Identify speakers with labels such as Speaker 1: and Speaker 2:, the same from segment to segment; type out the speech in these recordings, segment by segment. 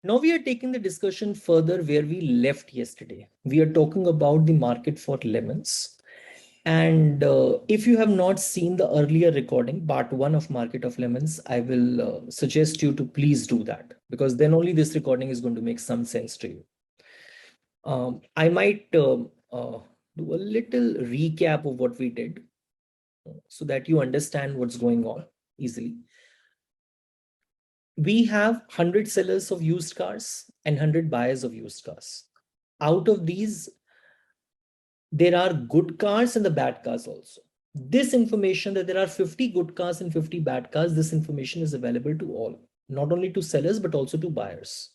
Speaker 1: Now we are taking the discussion further where we left yesterday. We are talking about the market for lemons. And if you have not seen the earlier recording, part 1 of Market of Lemons, I will suggest you to please do that, because then only this recording is going to make some sense to you. I might do a little recap of what we did so that you understand what's going on easily. We have 100 sellers of used cars and 100 buyers of used cars. Out of these, there are good cars and the bad cars also. This information that there are 50 good cars and 50 bad cars, this information is available to all, not only to sellers, but also to buyers.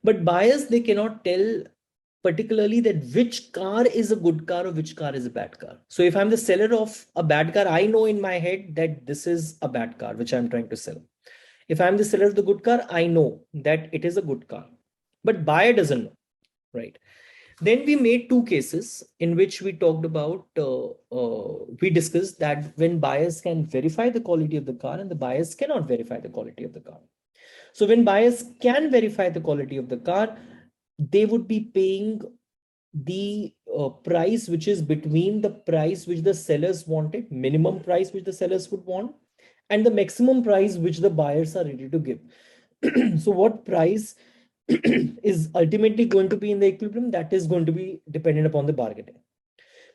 Speaker 1: But buyers, they cannot tell particularly that which car is a good car or which car is a bad car. So if I'm the seller of a bad car, I know in my head that this is a bad car, which I'm trying to sell. If I'm the seller of the good car, I know that it is a good car, but buyer doesn't know, right? Then we made two cases in which we talked about, we discussed that when buyers can verify the quality of the car and the buyers cannot verify the quality of the car. So when buyers can verify the quality of the car, they would be paying the price which is between the price which the sellers wanted, minimum price which the sellers would want, and the maximum price which the buyers are ready to give. So what price is ultimately going to be in the equilibrium, that is going to be dependent upon the bargaining.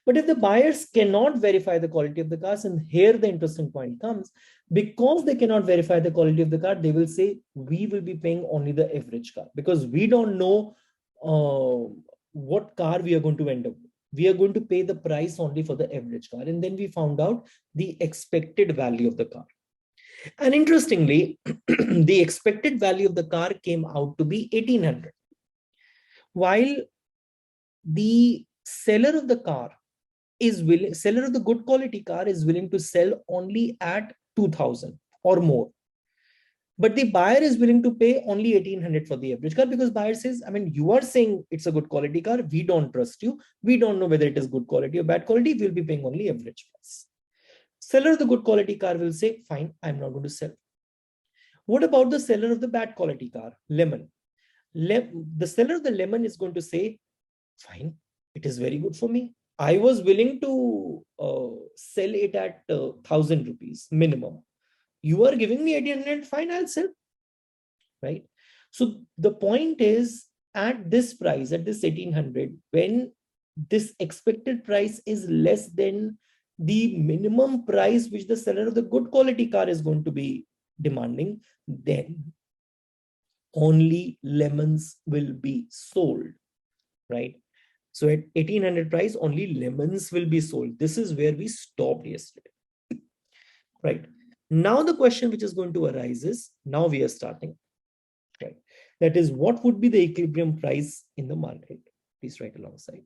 Speaker 1: But if the buyers cannot verify the quality of the cars, and here the interesting point comes, because they cannot verify the quality of the car, they will say, we will be paying only the average car, because we don't know what car we are going to end up with. We are going to pay the price only for the average car. And then we found out the expected value of the car. And interestingly, the expected value of the car came out to be 1800. While the seller of the car is willing, seller of the good quality car is willing to sell only at 2000 or more. But the buyer is willing to pay only 1800 for the average car, because buyer says, I mean, you are saying it's a good quality car. We don't trust you. We don't know whether it is good quality or bad quality. We'll be paying only average price. Seller of the good quality car will say, fine, I'm not going to sell. What about the seller of the bad quality car, lemon? The seller of the lemon is going to say, fine, it is very good for me. I was willing to sell it at 1000 rupees minimum. You are giving me 1800, fine, I'll sell. Right? So the point is, at this price, at this 1800, when this expected price is less than the minimum price which the seller of the good quality car is going to be demanding, then only lemons will be sold, right? So at 1800 price, only lemons will be sold. This is where we stopped yesterday, right? Now the question which is going to arise is, now we are starting, right? That is, what would be the equilibrium price in the market? Please write alongside.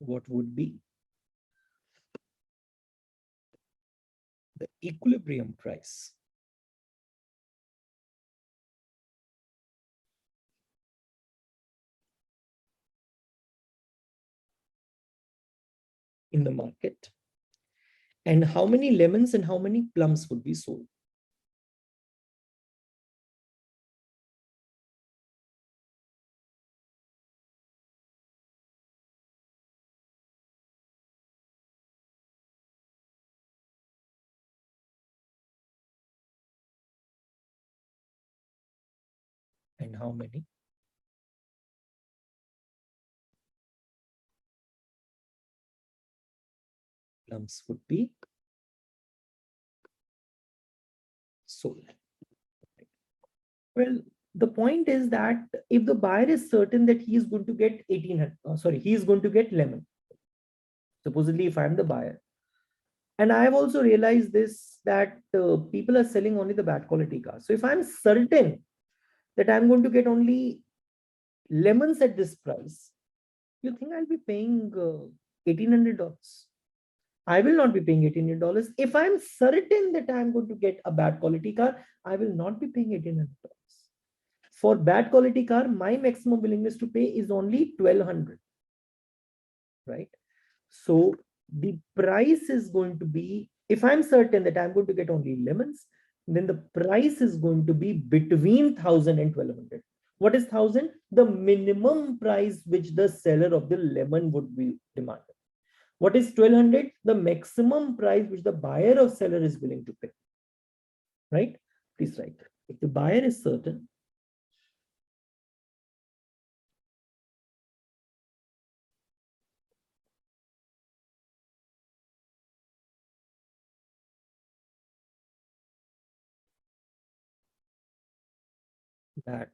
Speaker 1: What would be the equilibrium price in the market? And how many lemons and how many plums would be sold? And how many plums would be sold? Well, the point is that if the buyer is certain that he is going to get 1800, he is going to get lemon. Supposedly, if I'm the buyer, and I have also realized this, that people are selling only the bad quality cars. So if I'm certain that I'm going to get only lemons at this price, you think I'll be paying $1800? I will not be paying $1800. If I'm certain that I'm going to get a bad quality car, I will not be paying $1800. For bad quality car, my maximum willingness to pay is only 1200, right? So the price is going to be, if I'm certain that I'm going to get only lemons, then the price is going to be between 1,000 and 1,200. What is 1,000? The minimum price which the seller of the lemon would be demanding. What is 1,200? The maximum price which the buyer or seller is willing to pay. Right? Please write. If the buyer is certain that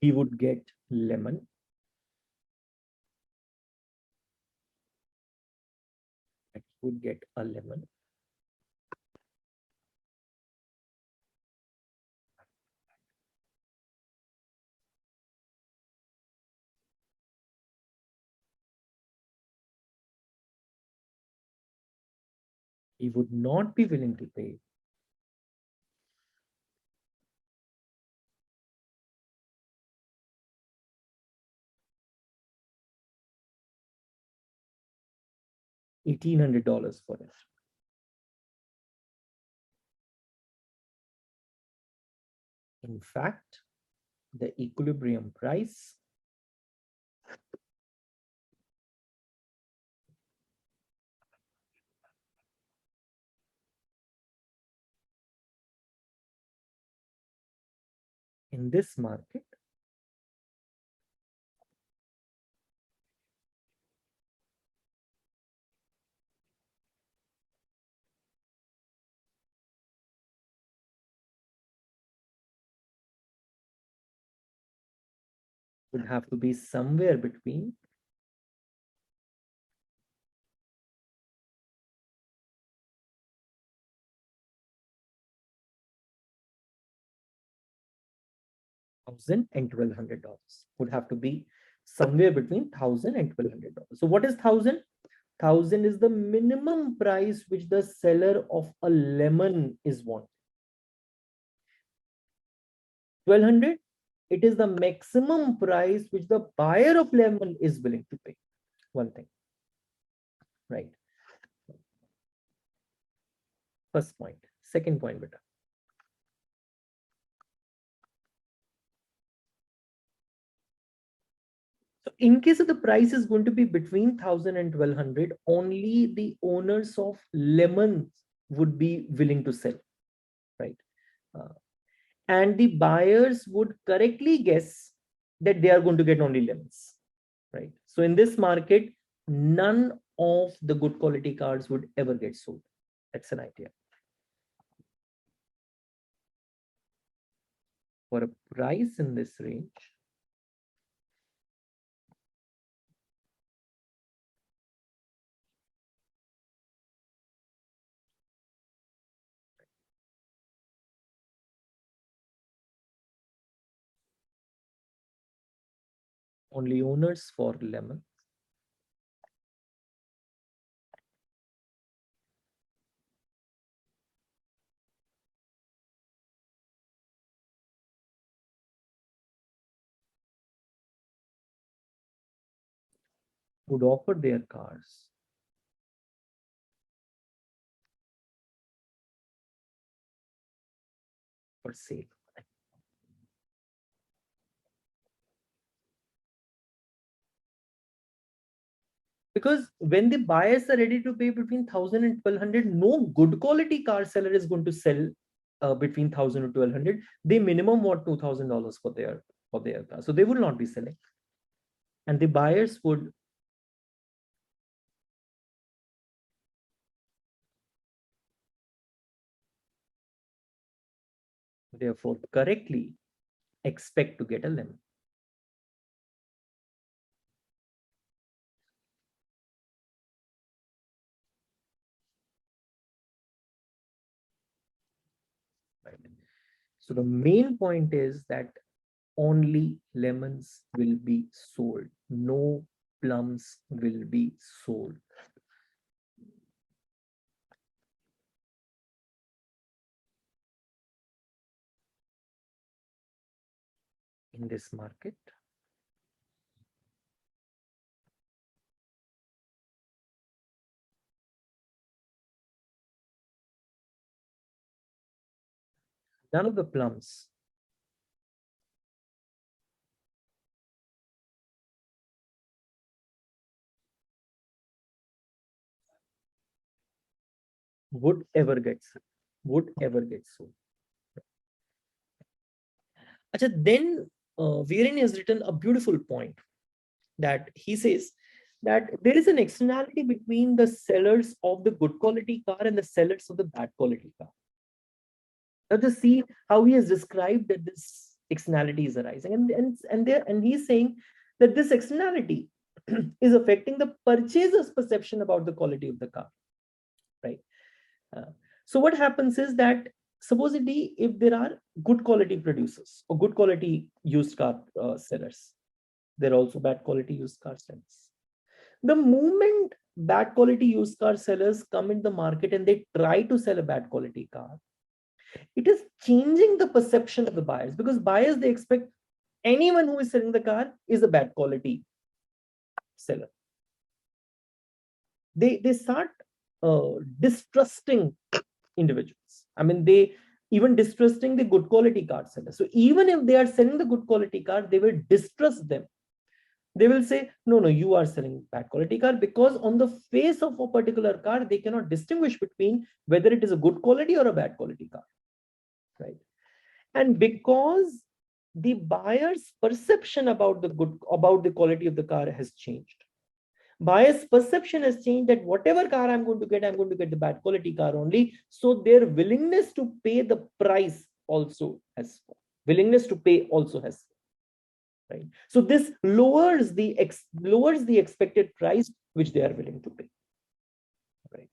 Speaker 1: he would get lemon, that he would get a lemon, he would not be willing to pay $1,800 for it. In fact, the equilibrium price in this market would have to be somewhere between $1,000 and $1,200. Would have to be somewhere between $1,000 and $1,200. So what is 1,000? 1,000 is the minimum price which the seller of a lemon is wanting. 1,200, it is the maximum price which the buyer of lemon is willing to pay. One thing, right? First point. Second point, beta. So in case of the price is going to be between 1,000 and 1,200, only the owners of lemons would be willing to sell, right? And the buyers would correctly guess that they are going to get only lemons, right? So in this market, none of the good quality cars would ever get sold. That's an idea. For a price in this range, only owners for lemon would offer their cars for sale. Because when the buyers are ready to pay between 1,000 and 1,200, no good quality car seller is going to sell between 1,000 and 1,200. They minimum want $2,000 for their car, so they will not be selling, and the buyers would therefore correctly expect to get a lemon. Right. So the main point is that only lemons will be sold. No plums will be sold. In this market, None of the plums. Would ever get sold. Would ever get sold. Achha, then Varian has written a beautiful point that he says that there is an externality between the sellers of the good quality car and the sellers of the bad quality car. Now just see how he has described that this externality is arising, and he's saying that this externality is affecting the purchaser's perception about the quality of the car, right? So what happens is that supposedly if there are good quality producers or good quality used car sellers, there are also bad quality used car sellers. The moment bad quality used car sellers come in the market and they try to sell a bad quality car, it is changing the perception of the buyers, because buyers, they expect anyone who is selling the car is a bad quality seller. They start distrusting individuals. I mean, they even distrusting the good quality car sellers. So even if they are selling the good quality car, they will distrust them. They will say, no, no, you are selling bad quality car, because on the face of a particular car, they cannot distinguish between whether it is a good quality or a bad quality car, right? And because the buyer's perception about the quality of the car has changed, buyer's perception has changed that whatever car I'm going to get, I'm going to get the bad quality car only. So their willingness to pay the price also has willingness to pay also has, right? So this lowers the expected price which they are willing to pay, right?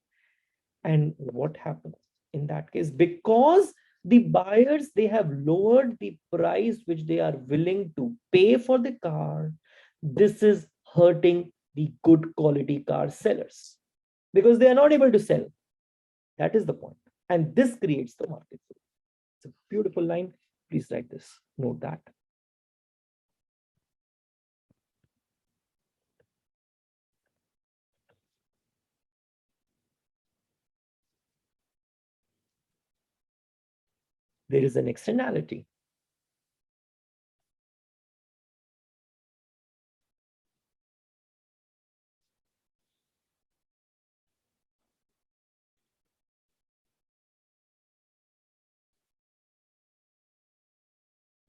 Speaker 1: And what happens in that case? Because the buyers, they have lowered the price which they are willing to pay for the car, this is hurting the good quality car sellers, because they are not able to sell. That is the point. And this creates the market. It's a beautiful line. Please write this. Note that. There is an externality.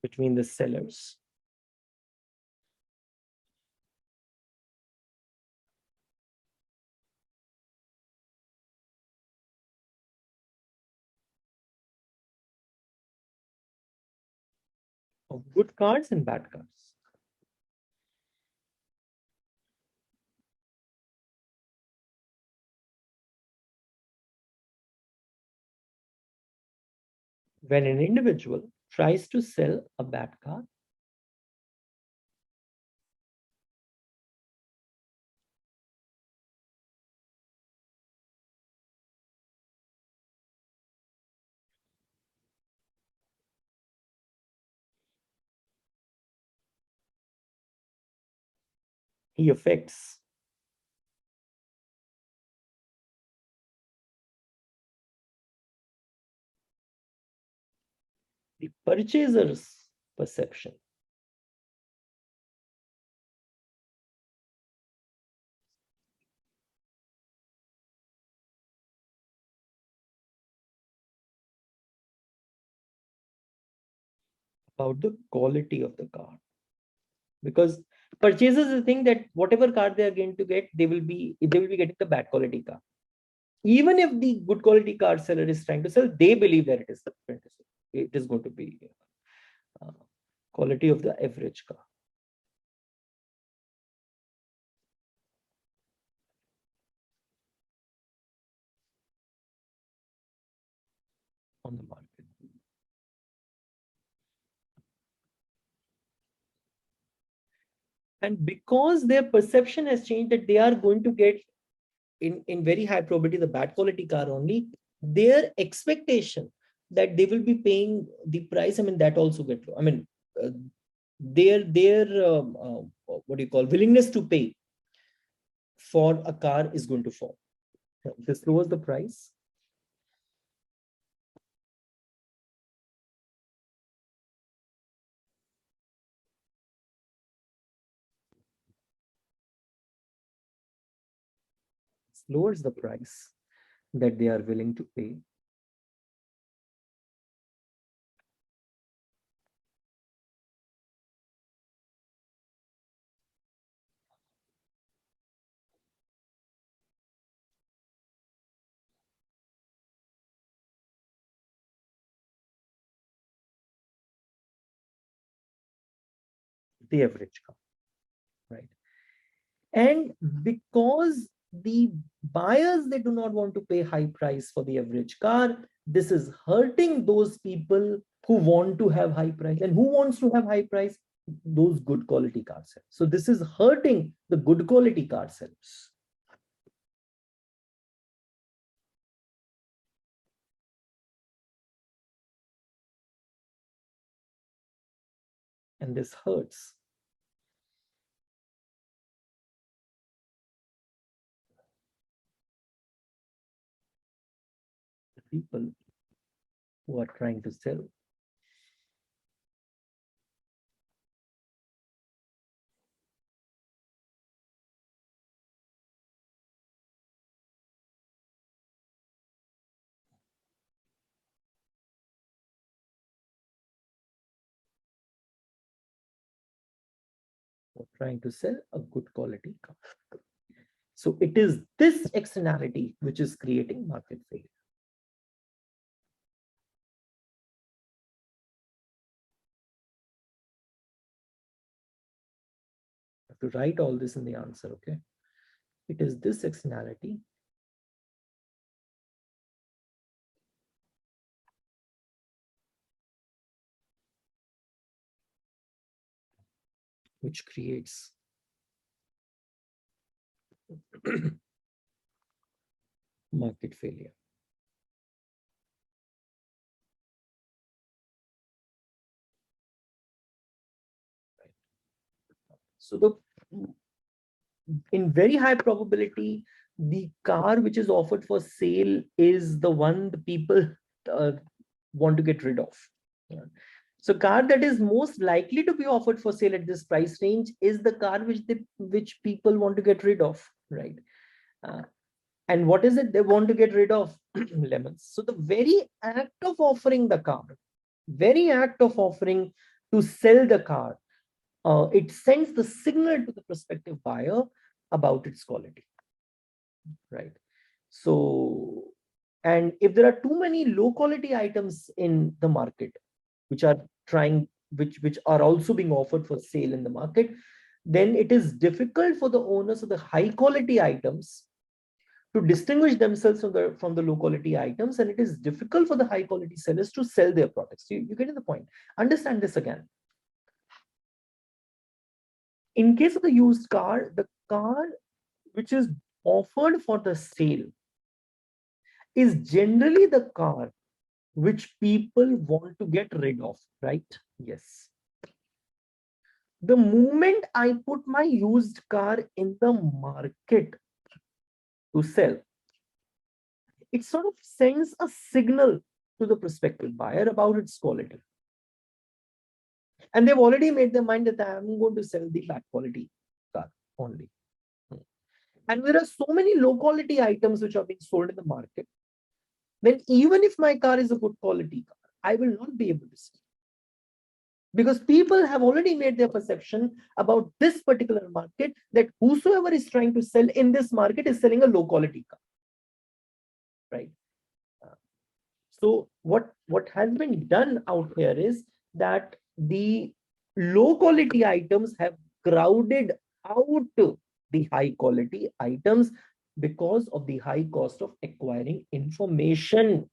Speaker 1: Between the sellers of good cars and bad cars. When an individual tries to sell a bad car, he affects the purchaser's perception about the quality of the car. Because purchasers think that whatever car they are going to get, they will be getting the bad quality car. Even if the good quality car seller is trying to sell, they believe that it is going to be quality of the average car on the market. And because their perception has changed that they are going to get in very high probability the bad quality car only, their expectation that they will be paying the price, I mean, that also get low. I mean, their what do you call, willingness to pay for a car is going to fall. This lowers the price. lowers the price that they are willing to pay. The average car, right? And because the buyers, they do not want to pay high price for the average car, this is hurting those people who want to have high price. And who wants to have high price? Those good quality car sellers. So this is hurting the good quality car sellers. And this hurts the people who are trying to sell. Trying to sell a good quality car. So it is this externality which is creating market failure. I have to write all this in the answer, okay? It is this externality which creates market failure. So in very high probability, the car which is offered for sale is the one the people want to get rid of. Yeah. So car that is most likely to be offered for sale at this price range is the car which people want to get rid of, right? And what is it they want to get rid of? Lemons. So the very act of offering the car, very act of offering to sell the car, it sends the signal to the prospective buyer about its quality, right? So, and if there are too many low quality items in the market, which are which are also being offered for sale in the market, then it is difficult for the owners of the high quality items to distinguish themselves from the low quality items, and it is difficult for the high quality sellers to sell their products. You get the point. Understand this again. In case of the used car, the car which is offered for the sale is generally the car which people want to get rid of, right? Yes. The moment I put my used car in the market to sell, it sort of sends a signal to the prospective buyer about its quality. And they've already made their mind that I'm going to sell the bad quality car only. And there are so many low quality items which are being sold in the market. Then even if my car is a good quality car, I will not be able to sell. Because people have already made their perception about this particular market that whosoever is trying to sell in this market is selling a low quality car, right? So what has been done out here is that the low quality items have crowded out the high quality items because of the high cost of acquiring information.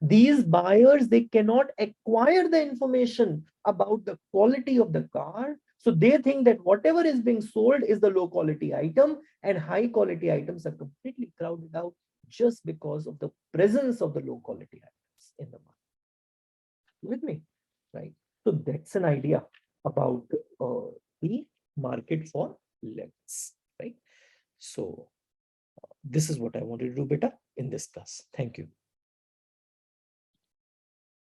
Speaker 1: These buyers, they cannot acquire the information about the quality of the car. So they think that whatever is being sold is the low quality item, and high quality items are completely crowded out just because of the presence of the low quality items in the market. With me, right? So that's an idea about the market for levels, right? So this is what I wanted to do, beta, in this class. Thank you.